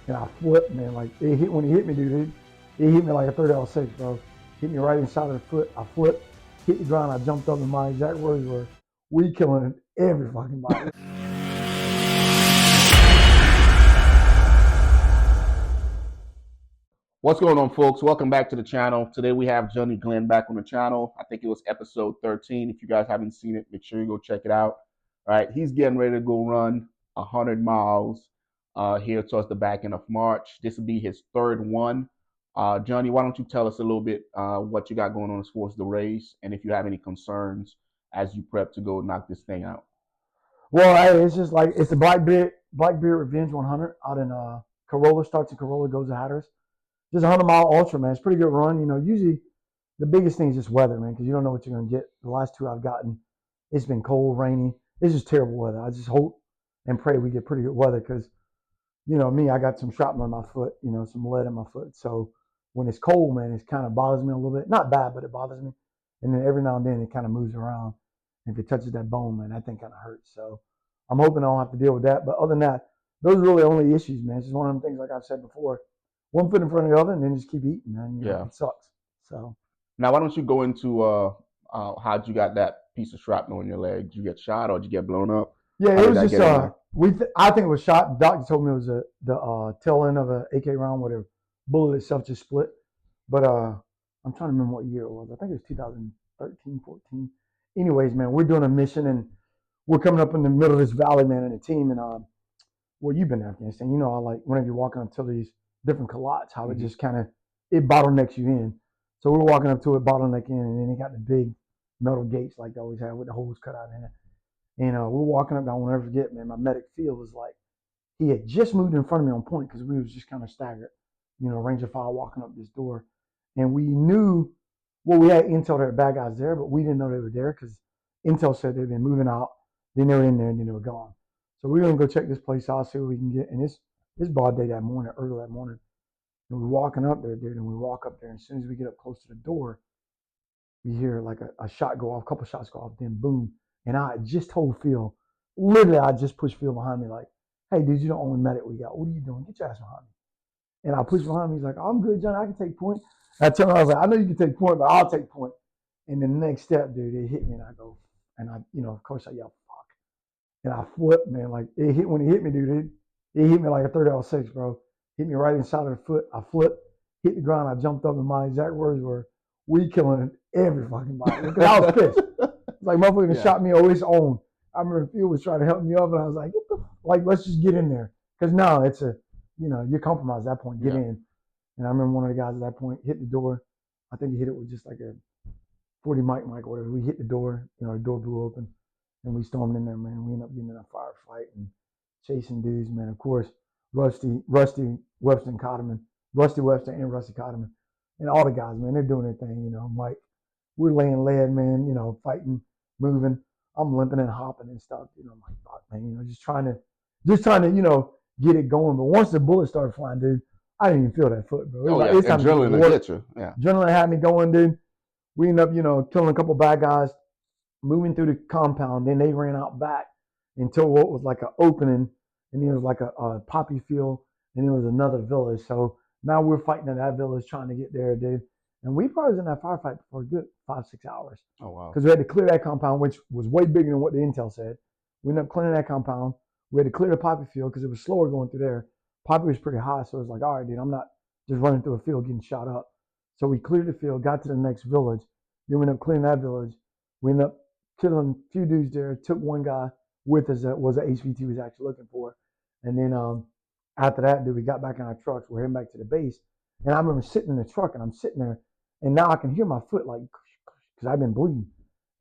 and I flipped, man. Like it hit when it hit me, dude. It hit me like a 30-6, bro. Hit me right inside of the foot. I flipped, hit the ground. I jumped up, and my exact words were, "We killing every fucking body." What's going on, folks? Welcome back to the channel. Today we have Johnny Glenn back on the channel. I think it was episode 13. If you guys haven't seen it, make sure you go check it out. All right, he's getting ready to go run 100 miles here towards the back end of March. This will be his third one. Johnny, why don't you tell us a little bit what you got going on as far as the race, and if you have any concerns as you prep to go knock this thing out. Well, hey, it's just like it's the Blackbeard Revenge 100 out in Corolla. Starts in Corolla, goes to Hatteras. Just a 100-mile ultra, man. It's a pretty good run. You know, usually the biggest thing is just weather, man, because you don't know what you're going to get. The last two I've gotten, it's been cold, rainy. It's just terrible weather. I just hope and pray we get pretty good weather because, you know, me, I got some shrapnel in my foot, you know, some lead in my foot. So when it's cold, man, it kind of bothers me a little bit. Not bad, but it bothers me. And then every now and then it kind of moves around. And if it touches that bone, man, that thing kind of hurts. So I'm hoping I don't have to deal with that. But other than that, those are really the only issues, man. It's just one of them things, like I've said before. One foot in front of the other, and then just keep eating, man. You know, it sucks. So now, why don't you go into how'd you got that piece of shrapnel in your leg? Did you get shot or did you get blown up? Yeah, it was just I think it was shot. The doctor told me it was the tail end of an AK round where the bullet itself just split. But I'm trying to remember what year it was. I think it was 2013, 14. Anyways, man, we're doing a mission and we're coming up in the middle of this valley, man, and a team. And well, you've been in Afghanistan, you know, I like whenever you're walking up to these different culottes, how it just kind of it bottlenecks you in. So we're walking up to it, bottleneck in, and then they got the big metal gates like they always have with the holes cut out in it. And we're walking up. I won't ever forget, man. My medic field was like he had just moved in front of me on point because we was just kind of staggered, you know, range of fire walking up this door, and we knew. Well, we had intel there, bad guys there, but we didn't know they were there because intel said they'd been moving out. Then they were in there, and then they were gone. So we're gonna go check this place out, see what we can get. And it's broad day that morning, early that morning. And we're walking up there, dude, and we walk up there. And as soon as we get up close to the door, we hear like a shot go off, a couple shots go off, then boom. And I just told Phil, literally, I just pushed Phil behind me like, hey, dude, you're the only medic we got. What are you doing? Get your ass behind me. And I pushed behind me. He's like, oh, I'm good, John. I can take point. And I turned around, I was like, I know you can take point, but I'll take point. And the next step, dude, it hit me, and I go, and I, you know, of course, I yell, fuck. And I flipped, man. Like, it hit when it hit me, dude. It hit me like a 30-6, bro. Hit me right inside of the foot. I flipped, hit the ground. I jumped up, and my exact words were, we killing every fucking body. Because I was pissed. It's like, motherfucker shot me on his own. I remember Phil was trying to help me up, and I was like, like, let's just get in there. Because now it's a, you know, you're compromised at that point. Get in. And I remember one of the guys at that point hit the door. I think he hit it with just like a 40 mic or whatever. We hit the door. You know, the door blew open, and we stormed in there, man. We ended up getting in a firefight and chasing dudes, man. Of course, Rusty Webster and Cotterman, Rusty Webster and Rusty Cotterman, and all the guys, man, they're doing their thing, you know. Mike, we're laying lead, man, you know, fighting, moving. I'm limping and hopping and stuff, you know. I'm like, fuck, man, you know, just trying to, you know, get it going. But once the bullets started flying, dude, I didn't even feel that foot, bro. Adrenaline will get you. Yeah, adrenaline had me going, dude. We ended up, you know, killing a couple bad guys, moving through the compound. Then they ran out back until what was like an opening, and then it was like a poppy field, and it was another village. So now we're fighting in that village trying to get there, dude. And we probably was in that firefight for a good 5-6 hours. Oh, wow. Because we had to clear that compound, which was way bigger than what the intel said. We ended up clearing that compound. We had to clear the poppy field because it was slower going through there. Poppy was pretty high, so it was like, all right, dude, I'm not just running through a field getting shot up. So we cleared the field, got to the next village. Then we ended up clearing that village. We ended up killing a few dudes there. Took one guy with us that was an HVT we was actually looking for. And then after that, dude, we got back in our trucks. We're heading back to the base. And I remember sitting in the truck, and I'm sitting there, and now I can hear my foot like, because I've been bleeding.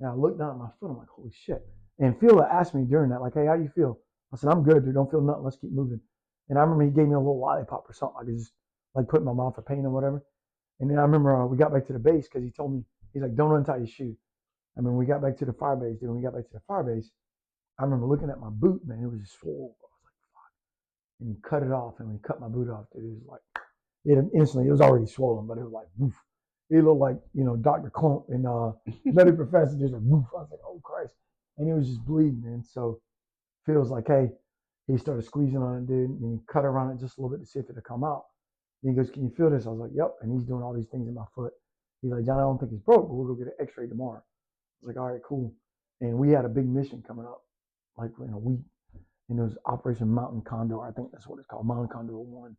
And I looked down at my foot. I'm like, holy shit. And Phil asked me during that, like, hey, how you feel? I said, I'm good, dude. Don't feel nothing. Let's keep moving. And I remember he gave me a little lollipop or something. I could just like put in my mouth for pain or whatever. And then I remember we got back to the base because he told me, he's like, don't untie your shoe. I mean, we got back to the fire base, dude. When we got back to the fire base, I remember looking at my boot, man. It was just swole. I was like, fuck. And he cut it off. And when he cut my boot off, dude, it was like, it was already swollen, but it was like, woof. It looked like, you know, Dr. Clump and another professor just like, woof. I was like, oh, Christ. And it was just bleeding, man. So Phil's like, hey, He started squeezing on it, dude, and he cut around it just a little bit to see if it'd come out. And he goes, "Can you feel this?" I was like, "Yep." And he's doing all these things in my foot. He's like, "John, I don't think it's broke, but we'll go get an X-ray tomorrow." I was like, "All right, cool." And we had a big mission coming up, like in a week, and it was Operation Mountain Condor. I think that's what it's called, Mountain Condor 1.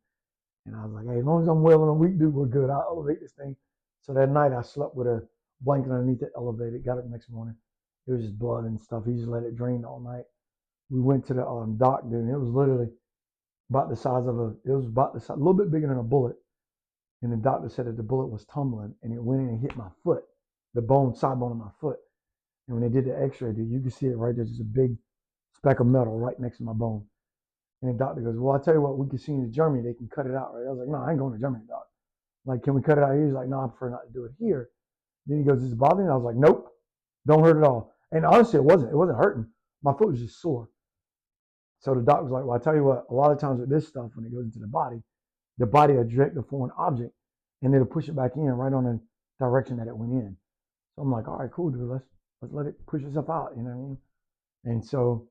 And I was like, "Hey, as long as I'm well in a week, dude, we're good. I'll elevate this thing." So that night, I slept with a blanket underneath it, elevated. Got up the next morning. It was just blood and stuff. He just let it drain all night. We went to the doc, dude, and it was literally about the size of it was about the size, a little bit bigger than a bullet. And the doctor said that the bullet was tumbling and it went in and hit my foot, the bone, side bone of my foot. And when they did the x-ray, dude, you could see it right there, just a big speck of metal right next to my bone. And the doctor goes, "Well, I'll tell you what, we can see in Germany, they can cut it out, right?" I was like, "No, I ain't going to Germany, doc. Like, can we cut it out here?" He's like, "No, I prefer not to do it here." Then he goes, "Is it bothering you?" I was like, "Nope, don't hurt at all." And honestly, it wasn't hurting. My foot was just sore. So the doctor was like, "Well, I tell you what, a lot of times with this stuff, when it goes into the body will direct the foreign object and it'll push it back in right on the direction that it went in." So I'm like, "All right, cool, dude. Let's let it push itself out." You know what I mean? And so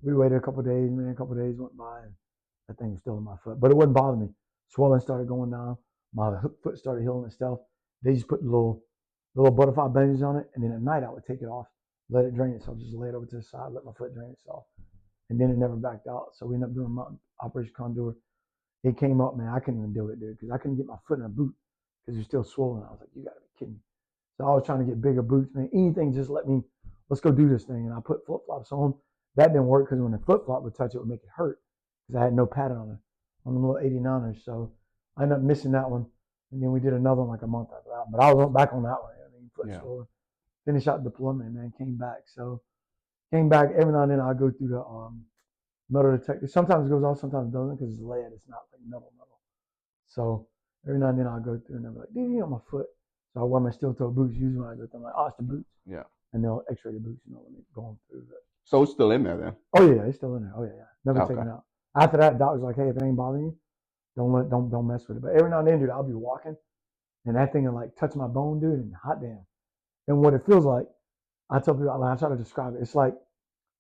we waited a couple of days, man. A couple of days went by, and that thing was still in my foot, but it wouldn't bother me. Swelling started going down. My foot started healing itself. They just put little butterfly bandages on it, and then at night I would take it off, let it drain itself, just lay it over to the side, let my foot drain itself, and then it never backed out. So we ended up doing Operation Condor. It came up, man. I couldn't even do it, dude, because I couldn't get my foot in a boot because it was still swollen. I was like, "You got to be kidding me." So I was trying to get bigger boots, man. Anything, just let's go do this thing. And I put flip flops on. That didn't work because when the flip flop would touch it, would make it hurt because I had no padding on the little 89ers. So I ended up missing that one. And then we did another one like a month after that. But I went back on that one. I mean, foot swollen. Finished out deployment, man. Came back. So came back. Every now and then I go through the metal detector. Sometimes it goes off, sometimes it doesn't because it's lead. It's not like metal. So every now and then I'll go through and they'll be like, "Dude, you on my foot." So I wear my steel toe boots. Usually when I go through, I'm like, "Oh, it's the boots." Yeah. And they'll x-ray the boots, when they're going through it. So it's still in there then? Oh yeah, it's still in there. Oh yeah. Never taken out. After that, doctor's like, "Hey, if it ain't bothering you, don't mess with it." But every now and then, dude, I'll be walking and that thing will like touch my bone, dude, and hot damn. And what it feels like, I tell people, I try to describe it. It's like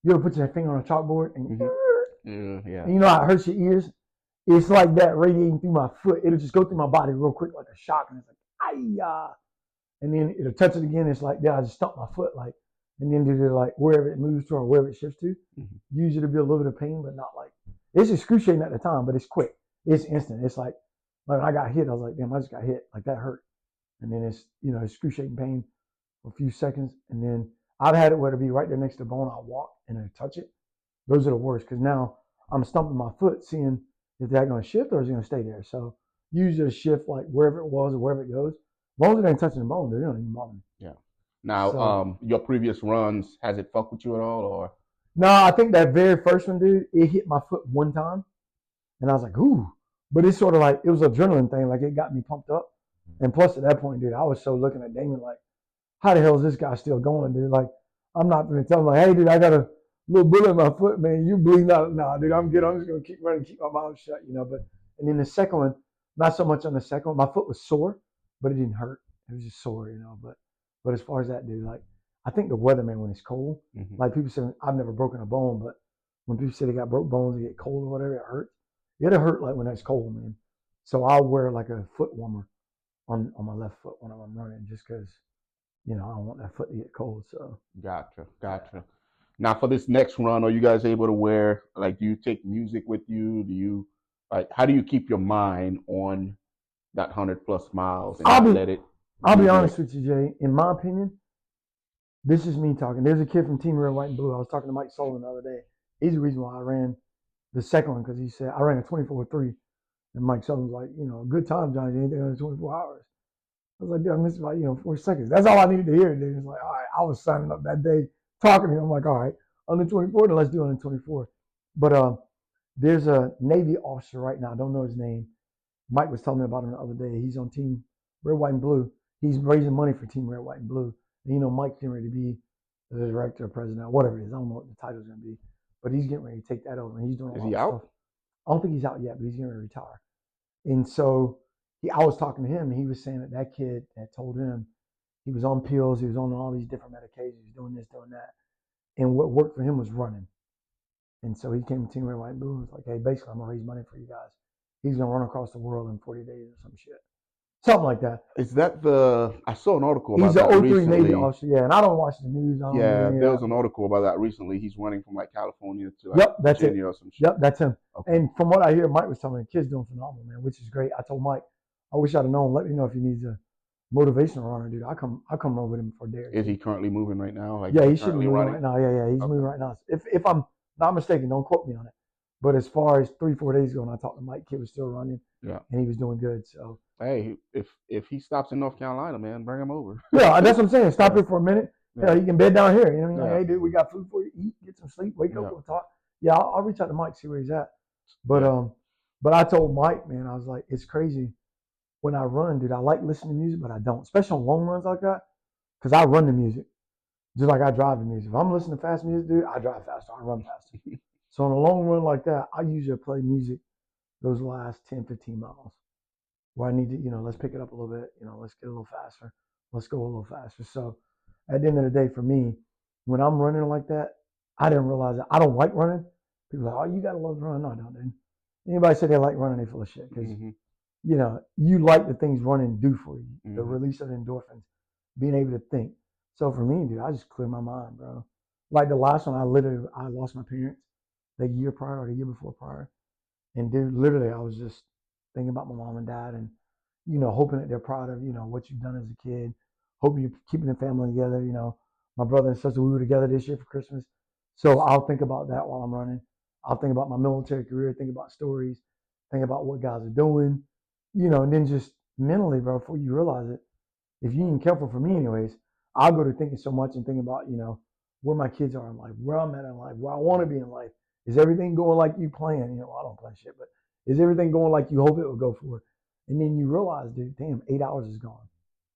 you ever put your finger on a chalkboard and, and you know how it hurts your ears? It's like that radiating through my foot. It'll just go through my body real quick like a shock. And it's like, "Ay-ya." And then it'll touch it again. It's like, then I just stomp my foot like, and then it'll like wherever it moves to or wherever it shifts to. Usually it'll be a little bit of pain, but not like, it's excruciating at the time, but it's quick. It's instant. It's like when I got hit, I was like, "Damn, I just got hit." Like that hurt. And then it's, excruciating pain for a few seconds. And then I've had it where it'll be right there next to the bone. I'll walk and then touch it. Those are the worst because now I'm stumping my foot, seeing if that's going to shift or is it going to stay there. So usually it'll shift like wherever it was or wherever it goes. As long as it ain't touching the bone, they don't even bother me. Yeah. Now, your previous runs, has it fucked with you at all, or? No, I think that very first one, dude, it hit my foot one time, and I was like, "Ooh!" But it's sort of like it was an adrenaline thing, like it got me pumped up. And plus, at that point, dude, I was so looking at Damon like, "How the hell is this guy still going, dude?" Like, I'm not going to tell him like, "Hey, dude, I got a little bullet in my foot, man. You bleeding out?" Nah, dude, I'm good. I'm just going to keep running, keep my mouth shut, But and then the second one, not so much on the second one. My foot was sore, but it didn't hurt. It was just sore, But as far as that, dude, like, I think the weatherman when it's cold, like people say, I've never broken a bone, but when people say they got broke bones, they get cold or whatever, it hurts. It'll hurt like when it's cold, man. So I'll wear like a foot warmer on my left foot when I'm running, just because, I don't want that foot to get cold. So Gotcha. Now for this next run, are you guys able to wear, like, do you take music with you? Do you, like, how do you keep your mind on that 100+ miles and I'll be honest with you, Jay. In my opinion, this is me talking. There's a kid from Team Red, White, and Blue. I was talking to Mike Sullivan the other day. He's the reason why I ran the second one, because he said I ran a 24:3, and Mike Sullivan's like, "A good time, John. Anything under 24 hours." I was like, "Dude, I missed by 4 seconds." That's all I needed to hear, dude. It's like, all right, I was signing up that day, talking to him. I'm like, all right, under 24, then let's do under 24. But there's a Navy officer right now. I don't know his name. Mike was telling me about him the other day. He's on Team Red, White, and Blue. He's raising money for Team Red, White, and Blue. And Mike's getting ready to be the director, president, whatever it is. I don't know what the title's going to be, but he's getting ready to take that over. And he's doing a lot of stuff. I don't think he's out yet, but he's getting ready to retire. And so I was talking to him, and he was saying that kid had told him he was on pills, he was on all these different medications, he was doing this, doing that. And what worked for him was running. And so he came to Team Red, White, and Blue and was like, hey, basically, I'm going to raise money for you guys. He's going to run across the world in 40 days or some shit. Something like that. Is that I saw an article He's about an that 03 Navy recently. officer, yeah. And I don't watch the news. I don't do Yeah, any of there was that. an article about that recently. He's running from like California to like Yep, that's Virginia it. or some shit. Yep, that's him. Okay. And from what I hear, Mike was telling me, the kid's doing phenomenal, man, which is great. I told Mike, I wish I'd have known. Let me know if he needs a motivational runner, dude. I come run with him for a day. Is he currently moving right now? Like, yeah, he he's should be currently moving running? right now. Yeah, he's Okay. moving right now. If I'm not mistaken, don't quote me on it. But as far as 3-4 days ago, when I talked to Mike, kid was still running. Yeah. And he was doing good. So hey, if he stops in North Carolina, man, bring him over. yeah, that's what I'm saying. Stop here for a minute. Yeah. He can bed down here. You know what I mean? Like, Yeah. hey, dude, we got food for you. Eat, get some sleep, wake up, Yeah. we'll talk. Yeah, I'll reach out to Mike, see where he's at. But Yeah. but I told Mike, man, I was like, it's crazy. When I run, dude, I like listening to music, but I don't, especially on long runs like that, because I run the music just like I drive the music. If I'm listening to fast music, dude, I drive faster. I run faster. So on a long run like that, I usually play music those last 10, 15 miles where I need to, let's pick it up a little bit. Let's get a little faster. Let's go a little faster. So at the end of the day, for me, when I'm running like that, I didn't realize that. I don't like running. People are like, oh, you got to love running. No, I don't, dude. Anybody say they like running, they full of shit. Because, you like the things running do for you. The release of endorphins, being able to think. So for me, dude, I just clear my mind, bro. Like the last one, I lost my parents the year prior or the year before prior. And dude, literally, I was just thinking about my mom and dad and, hoping that they're proud of, what you've done as a kid. Hoping you're keeping the family together. My brother and sister, we were together this year for Christmas. So I'll think about that while I'm running. I'll think about my military career, think about stories, think about what guys are doing, and then just mentally, bro, before you realize it, if you ain't careful, for me anyways, I'll go to thinking so much and thinking about, where my kids are in life, where I'm at in life, where I want to be in life. Is everything going like you plan? I don't plan shit, but is everything going like you hope it would go for? And then you realize, dude, damn, 8 hours is gone.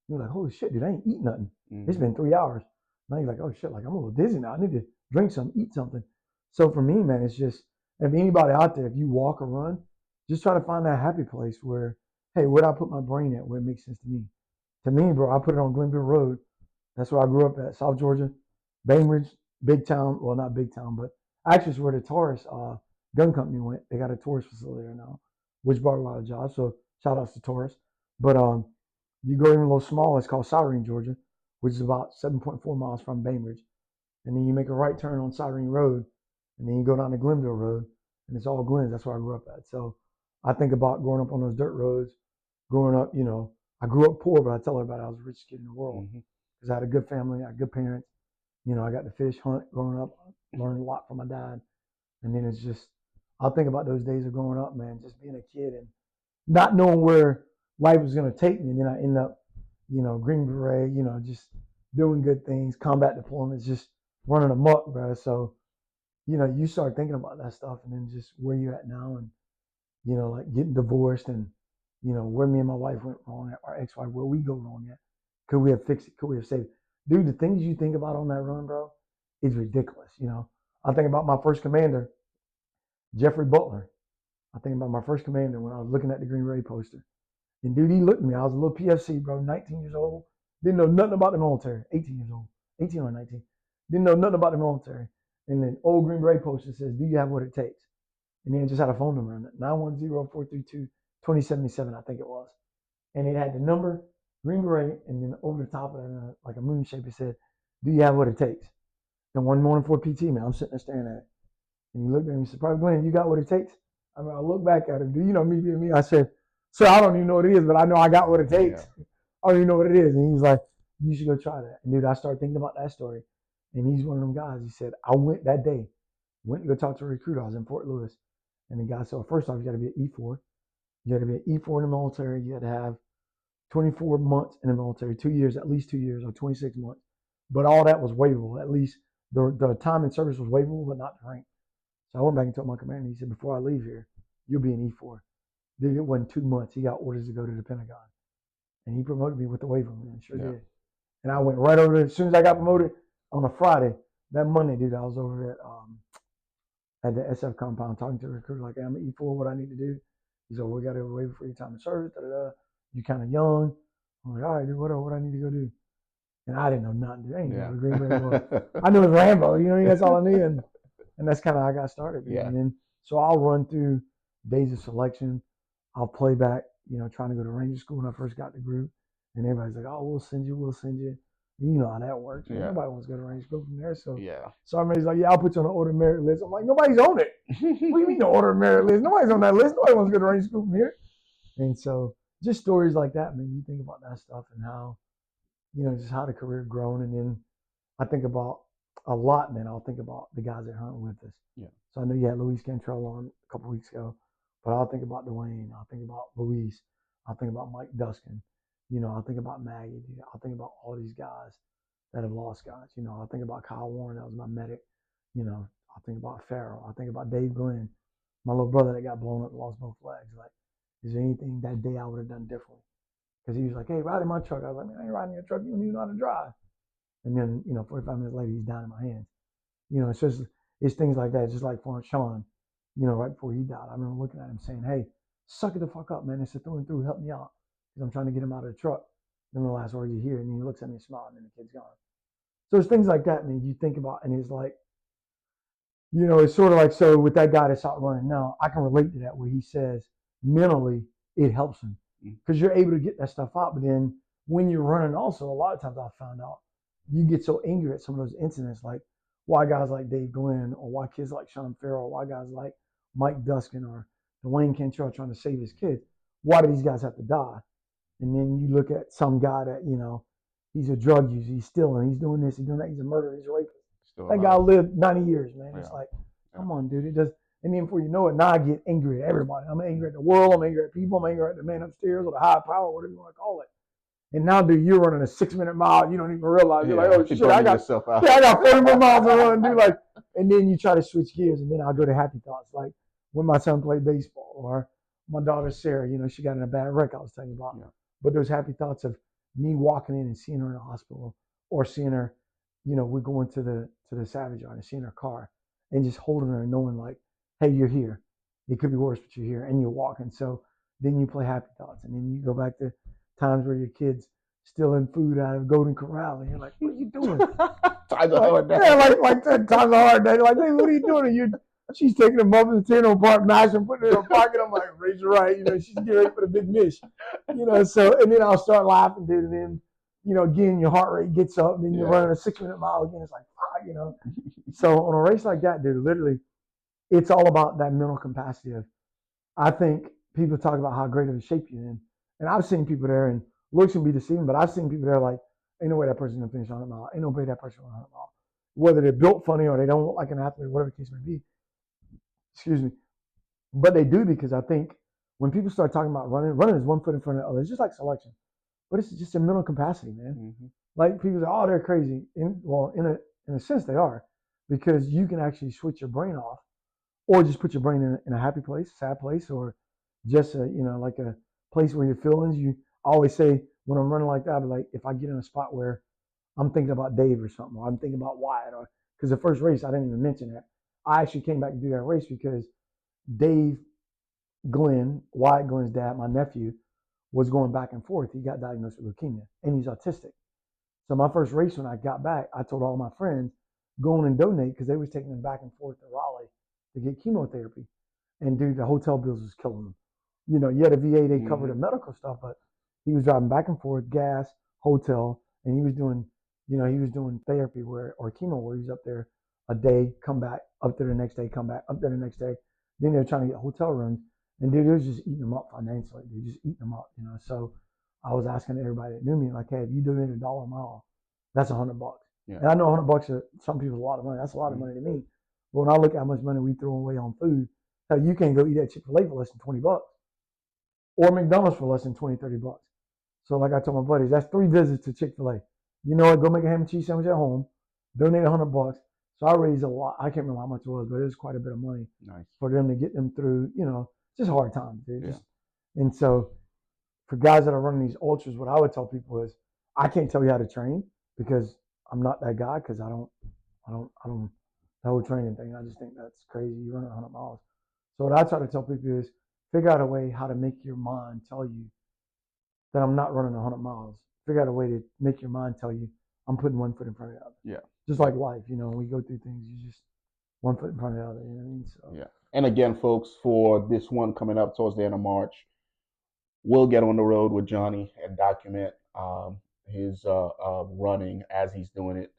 You're like, holy shit, dude, I ain't eating nothing. It's been 3 hours. Now you're like, oh shit, like I'm a little dizzy now. I need to drink something, eat something. So for me, man, it's just, if anybody out there, if you walk or run, just try to find that happy place where, hey, where do I put my brain at where it makes sense to me? To me, bro, I put it on Glenville Road. That's where I grew up at, South Georgia. Bainbridge, big town. Well, not big town, but actually it's where the Taurus gun company went. They got a Taurus facility there now, which brought a lot of jobs. So shout outs to Taurus. But you go even a little small, it's called Cyrene, Georgia, which is about 7.4 miles from Bainbridge. And then you make a right turn on Cyrene Road, and then you go down to Glenville Road, and it's all Glens. That's where I grew up at. So I think about growing up on those dirt roads, growing up, I grew up poor, but I tell everybody I was the richest kid in the world because I had a good family, I had good parents. I got to fish, hunt growing up, learned a lot from my dad. And then it's just, I'll think about those days of growing up, man, just being a kid and not knowing where life was going to take me. And then I end up, Green Beret, just doing good things, combat deployments, just running amok, bro. So, you start thinking about that stuff and then just where you're at now and, like getting divorced and, where me and my wife went wrong at, our ex-wife, where we go wrong at. Could we have fixed it? Could we have saved it? Dude, the things you think about on that run, bro, is ridiculous. I think about my first commander, Jeffrey Butler. I think about my first commander when I was looking at the Green Beret poster. And dude, he looked at me. I was a little PFC, bro, 19 years old. Didn't know nothing about the military. 18 years old. 18 or 19. Didn't know nothing about the military. And then old Green Beret poster says, do you have what it takes? And then it just had a phone number on it. 910-432-2077, I think it was. And it had the number, Green Beret, and then over the top of it, like a moon shape, it said, do you have what it takes? And one morning for PT, man, I'm sitting there staring at it. And he looked at me and said, Private Glenn, you got what it takes? I mean, I look back at him. Do you know me being me? I said, sir, I don't even know what it is, but I know I got what it takes. Yeah. I don't even know what it is. And he's like, you should go try that. And dude, I started thinking about that story. And he's one of them guys. He said, I went that day, went to go talk to a recruiter. I was in Fort Lewis. And the guy said, well, first off, you got to be an E4. You got to be an E4 in the military. You got to have 24 months in the military, 2 years, at least 2 years, or 26 months. But all that was waivable. At least the time in service was waivable, but not the rank. So I went back and told my commander, he said, before I leave here, you'll be an E4. Dude, it wasn't 2 months. He got orders to go to the Pentagon. And he promoted me with the waiver, man. Sure did. And I went right over there. As soon as I got promoted on a Friday, that Monday, dude, I was over at the SF compound talking to the recruiter, like, hey, I'm an E4, what I need to do. He said, well, we got to waiver for your time in service, da-da-da. You're kind of young. I'm like, all right, dude, what I need to go do? And I didn't know nothing, dude. I ain't know what Green Beret was. I knew it was Rambo, that's all I knew. And And that's kind of how I got started. Yeah. And then, so I'll run through days of selection. I'll play back, trying to go to Ranger school when I first got the group. And everybody's like, oh, we'll send you. You know how that works. Man. Yeah. Nobody wants to go to Ranger school from there. So Yeah. somebody's like, yeah, I'll put you on the order merit list. I'm like, nobody's on it. What do you mean the order merit list? Nobody's on that list. Nobody wants to go to Ranger school from here. And so just stories like that, man. You think about that stuff and how, just how the career grown. And then I think about a lot, man. I'll think about the guys that hunt with us. Yeah. So I know you had Luis Cantrell on a couple weeks ago, but I'll think about Dwayne. I'll think about Luis. I'll think about Mike Duskin. I'll think about Maggie. I'll think about all these guys that have lost guys. I'll think about Kyle Warren. That was my medic. I'll think about Farrell. I'll think about Dave Glenn, my little brother that got blown up and lost both legs. Like, is there anything that day I would have done differently? Because he was like, hey, ride in my truck. I was like, man, I ain't riding in your truck. You don't even know how to drive. And then, 45 minutes later, he's down in my hands. It's things like that. It's just like for Sean, right before he died. I remember looking at him saying, hey, suck it the fuck up, man. It's a through and through. Help me out. Because I'm trying to get him out of the truck. Then the last words you hear, and then he looks at me and smiles, and then the kid's gone. So it's things like that, man, you think about, and it's like, it's sort of like, so with that guy that's out running now, I can relate to that where he says mentally it helps him because you're able to get that stuff out. But then when you're running also, a lot of times I found out you get so angry at some of those incidents, like why guys like Dave Glenn or why kids like Sean Farrell, why guys like Mike Duskin or Dwayne Cantrell trying to save his kids. Why do these guys have to die? And then you look at some guy that, he's a drug user, he's stealing, he's doing this, he's doing that, he's a murderer, he's a rapist. That guy lived 90 years, man. It's like, come on, dude. It does. And then before you know it, now I get angry at everybody. I'm angry at the world. I'm angry at people. I'm angry at the man upstairs or the high power, whatever you want to call it. And now, dude, you're running a 6-minute mile. You don't even realize. You're like, oh, shit, I got 40 more miles to run, dude. Like, and then you try to switch gears, and then I'll go to happy thoughts, like when my son played baseball or my daughter Sarah, she got in a bad wreck I was telling you about. Yeah. But those happy thoughts of me walking in and seeing her in the hospital or seeing her, we're going to the Savage Yard and seeing her car and just holding her and knowing like, hey, you're here. It could be worse, but you're here and you're walking. So then you play happy thoughts, and then you go back to times where your kid's stealing food out of Golden Corral, and you're like, what are you doing? Times a hard day. Yeah, like times a hard day. Like, hey, what are you doing? She's taking them up and tearing them apart, mashing them, putting it in her pocket. I'm like, raise her right. She's getting ready for the big mish. So, and then I'll start laughing, dude, and then, again, your heart rate gets up, and then you're running a 6-minute mile again. It's like, So on a race like that, dude, literally, it's all about that mental capacity of, I think people talk about how great of a shape you're in. And I've seen people there, and looks can be deceiving, but I've seen people there like, ain't no way that person's going to finish 100 mile. Ain't no way that person will 100 mile. Whether they're built funny or they don't look like an athlete, whatever the case may be. Excuse me. But they do, because I think when people start talking about running is one foot in front of the other. It's just like selection. But it's just a mental capacity, man. Mm-hmm. Like people say, oh, they're crazy. In a sense, they are, because you can actually switch your brain off, or just put your brain in a happy place, sad place, or just like a place where your feelings. I always say when I'm running like that, I'm like, if I get in a spot where I'm thinking about Dave or something, or I'm thinking about Wyatt, or because the first race I didn't even mention that. I actually came back to do that race because Dave Glenn, Wyatt Glenn's dad, my nephew, was going back and forth. He got diagnosed with leukemia, and he's autistic. So my first race, when I got back, I told all my friends, go on and donate, because they was taking him back and forth to Raleigh to get chemotherapy. And dude, the hotel bills was killing him. You had a VA, they covered the medical stuff, but he was driving back and forth, gas, hotel, and he was doing therapy or chemo where he was up there a day, come back, up there the next day, come back, up there the next day. Then they were trying to get hotel rooms, and dude, it was just eating them up financially, dude, just eating them up, So I was asking everybody that knew me, like, hey, if you donate $1 a mile, that's $100. Yeah. And I know $100 to some people is a lot of money. That's a lot of money to me. But when I look at how much money we throw away on food, hell, you can't go eat at Chick-fil-A for less than $20, or McDonald's for less than $20, $30. So like I told my buddies, that's 3 visits to Chick-fil-A. You know what? Go make a ham and cheese sandwich at home. Donate $100. So I raised a lot. I can't remember how much it was, but it was quite a bit of money. Nice. For them to get them through, just hard times, dude. Yeah. And so for guys that are running these ultras, what I would tell people is, I can't tell you how to train, because I'm not that guy, because I don't the whole training thing. I just think that's crazy. You run 100 miles. So what I try to tell people is, figure out a way how to make your mind tell you that I'm not running 100 miles. Figure out a way to make your mind tell you I'm putting one foot in front of the other. Yeah. Just like life, when we go through things, one foot in front of the other. You know what I mean? So Yeah. And again, folks, for this one coming up towards the end of March, we'll get on the road with Johnny and document his running as he's doing it.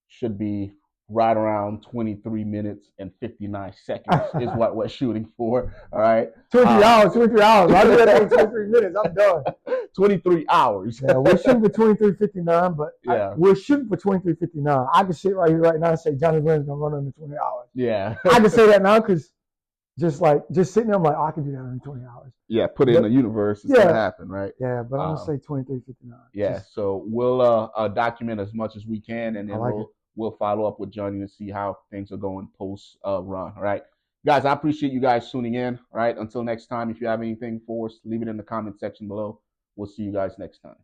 Should be right around 23 minutes and 59 seconds is what we're shooting for. All right. 23 hours, 23 hours. I do that in 23 minutes. I'm done. 23 hours. Yeah, we're shooting for 23:59, but Yeah. we're shooting for 23:59. I can sit right here right now and say Johnny Glenn's gonna run under 20 hours. Yeah. I can say that now because just sitting there, I'm like, I can do that in 20 hours. Yeah, put it in the universe. It's gonna happen, right? Yeah, but I'm gonna say 23:59. Yeah, so we'll document as much as we can, and then we'll follow up with Johnny to see how things are going post run. All right, guys, I appreciate you guys tuning in. All right, until next time, if you have anything for us, leave it in the comment section below. We'll see you guys next time.